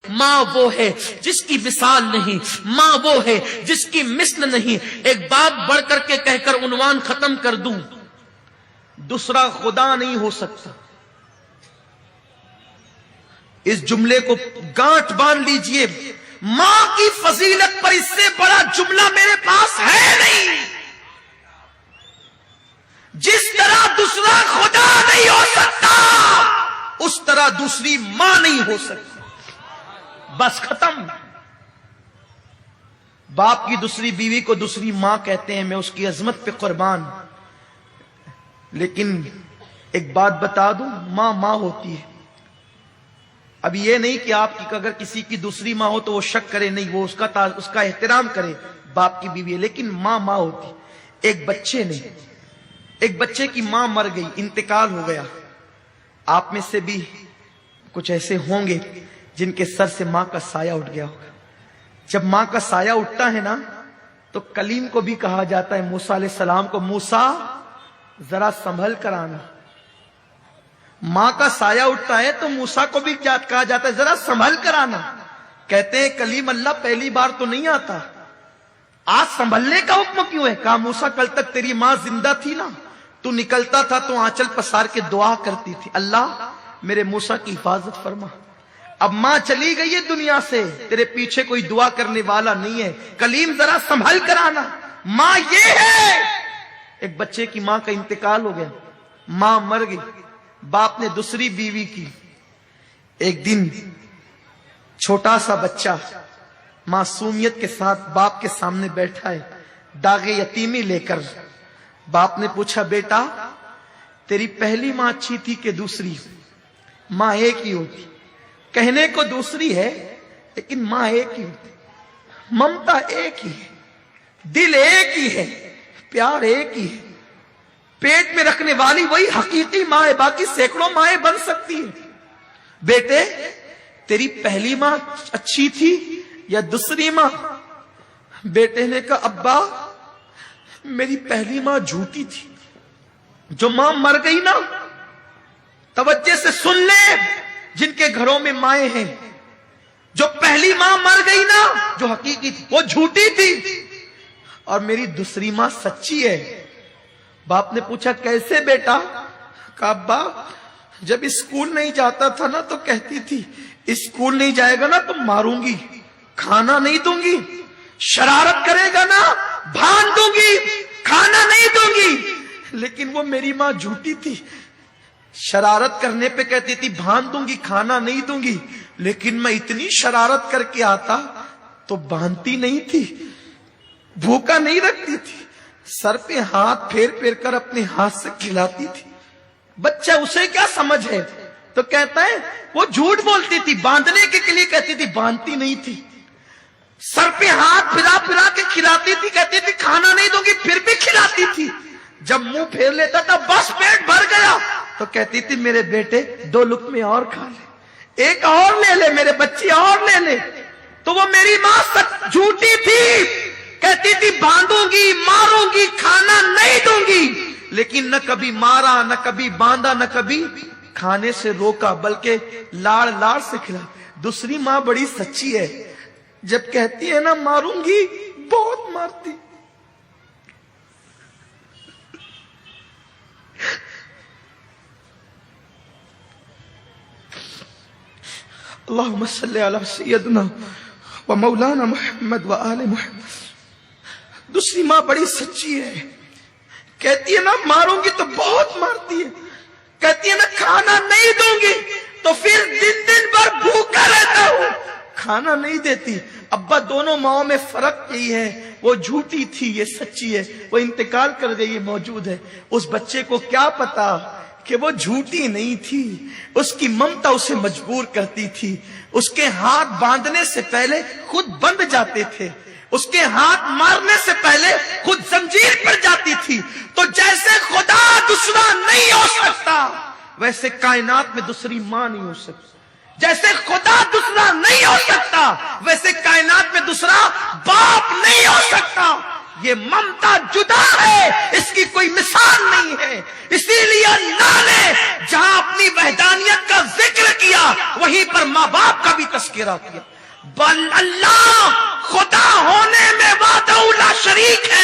ماں وہ ہے جس کی مثال نہیں، ماں وہ ہے جس کی مثل نہیں۔ ایک بات بڑھ کر کے کہہ کر عنوان ختم کر دوں، دوسرا خدا نہیں ہو سکتا۔ اس جملے کو گانٹھ باندھ لیجئے، ماں کی فضیلت پر اس سے بڑا جملہ میرے پاس ہے نہیں۔ جس طرح دوسرا خدا نہیں ہو سکتا، اس طرح دوسری ماں نہیں ہو سکتی۔ بس ختم۔ باپ کی دوسری بیوی کو دوسری ماں کہتے ہیں، میں اس کی عظمت پہ قربان۔ لیکن ایک بات بتا دوں، ماں ماں ہوتی ہے۔ اب یہ نہیں کہ آپ کی اگر کسی کی دوسری ماں ہو تو وہ شک کرے، نہیں، وہ اس کا احترام کرے، باپ کی بیوی ہے، لیکن ماں ماں ہوتی۔ ایک بچے کی ماں مر گئی، انتقال ہو گیا۔ آپ میں سے بھی کچھ ایسے ہوں گے جن کے سر سے ماں کا سایہ اٹھ گیا ہوگا۔ جب ماں کا سایہ اٹھتا ہے نا تو کلیم کو بھی کہا جاتا ہے، موسیٰ علیہ السلام کو، موسیٰ ذرا سنبھل کر آنا۔ ماں کا سایہ اٹھتا ہے تو موسیٰ کو بھی کہا جاتا ہے ذرا سنبھل کر آنا۔ کہتے ہیں کلیم اللہ پہلی بار تو نہیں آتا، آج سنبھلنے کا حکم کیوں ہے؟ کہا موسیٰ کل تک تیری ماں زندہ تھی نا، تو نکلتا تھا تو آنچل پسار کے دعا کرتی تھی، اللہ میرے موسیٰ کی حفاظت فرما۔ اب ماں چلی گئی ہے دنیا سے، تیرے پیچھے کوئی دعا کرنے والا نہیں ہے، کلیم ذرا سنبھل کر آنا۔ ماں یہ ہے۔ ایک بچے کی ماں کا انتقال ہو گیا، ماں مر گئی، باپ نے دوسری بیوی کی۔ ایک دن چھوٹا سا بچہ معصومیت کے ساتھ باپ کے سامنے بیٹھا ہے، داغ یتیمی لے کر۔ باپ نے پوچھا، بیٹا تیری پہلی ماں اچھی تھی کہ دوسری؟ ماں ایک ہی ہوتی، کہنے کو دوسری ہے لیکن ماں ایک ہی ہوتی، ممتا ایک ہی ہے، دل ایک ہی ہے، پیار ایک ہی ہے، پیٹ میں رکھنے والی وہی حقیقی ماں ہے، باقی سینکڑوں مائیں بن سکتی ہیں۔ بیٹے تیری پہلی ماں اچھی تھی یا دوسری ماں؟ بیٹے نے کہا، ابا میری پہلی ماں جھوٹی تھی۔ جو ماں مر گئی نا، توجہ سے سن لے جن کے گھروں میں مائیں ہیں، جو پہلی ماں مر گئی نا جو حقیقی تھی وہ جھوٹی تھی، اور میری دوسری ماں سچی ہے۔ باپ نے پوچھا کیسے بیٹا؟ کہا ابا جب اسکول نہیں جاتا تھا نا تو کہتی تھی اسکول نہیں جائے گا نا تو ماروں گی، کھانا نہیں دوں گی، شرارت کرے گا نا بھان دوں گی، کھانا نہیں دوں گی۔ لیکن وہ میری ماں جھوٹی تھی، شرارت کرنے پہ کہتی تھی بھان دوں گی، کھانا نہیں دوں گی، لیکن میں اتنی شرارت کر کے آتا تو باندھتی نہیں تھی، بھوکا نہیں رکھتی تھی، سر پہ ہاتھ پھیر پھیر کر اپنے ہاتھ سے کھلاتی تھی۔ بچہ اسے کیا سمجھ ہے؟ تو کہتا ہے وہ جھوٹ بولتی تھی، باندھنے کے لیے کہتی تھی، باندھتی نہیں تھی، سر پہ ہاتھ پھرا پھرا کے کھلاتی تھی، کہتی تھی کھانا نہیں دوں گی، پھر بھی کھلاتی تھی۔ جب منہ پھیر لیتا تھا بس پیٹ بھر گیا تو کہتی تھی میرے بیٹے 2 لقمے اور کھا لے، ایک اور لے لے، میرے بچی اور لے لے۔ تو وہ میری ماں جھوٹی تھی، کہتی تھی باندھوں گی، ماروں گی، کھانا نہیں دوں گی، لیکن نہ کبھی مارا، نہ کبھی باندھا، نہ کبھی کھانے سے روکا، بلکہ لاڑ لاڑ سے کھلا۔ دوسری ماں بڑی سچی ہے، جب کہتی ہے نا ماروں گی بہت مارتی۔ اللہم صلی علی سیدنا و مولانا محمد و آل محمد۔ دوسری ماں بڑی سچی ہے، کہتی ہے نا ماروں گی تو بہت مارتی ہے، کہتی ہے نا کھانا نہیں دوں گی تو پھر دن بھر بھوکا رہتا ہوں، کھانا نہیں دیتی۔ ابا دونوں ماؤں میں فرق یہی ہے، وہ جھوٹی تھی، یہ سچی ہے، وہ انتقال کر گئی، یہ موجود ہے۔ اس بچے کو کیا پتا کہ وہ جھوٹی نہیں تھی، اس کی ممتا اسے مجبور کرتی تھی۔ اس کے ہاتھ باندھنے سے پہلے خود بندھ جاتے تھے، اس کے ہاتھ مارنے سے پہلے خود زنجیر پر جاتی تھی۔ تو جیسے خدا دوسرا نہیں ہو سکتا، ویسے کائنات میں دوسری ماں نہیں ہو سکتی۔ جیسے خدا دوسرا نہیں ہو سکتا، ویسے کائنات میں دوسرا باپ نہیں ہو سکتا۔ یہ ممتا جدا ہے، اس کی کوئی مثال نہیں ہے۔ اسی لیے اللہ نے جہاں اپنی وحدانیت کا ذکر کیا وہیں پر ماں باپ کا بھی تذکرہ کیا. بل اللہ خدا ہونے میں وحدہ لا شریک ہے.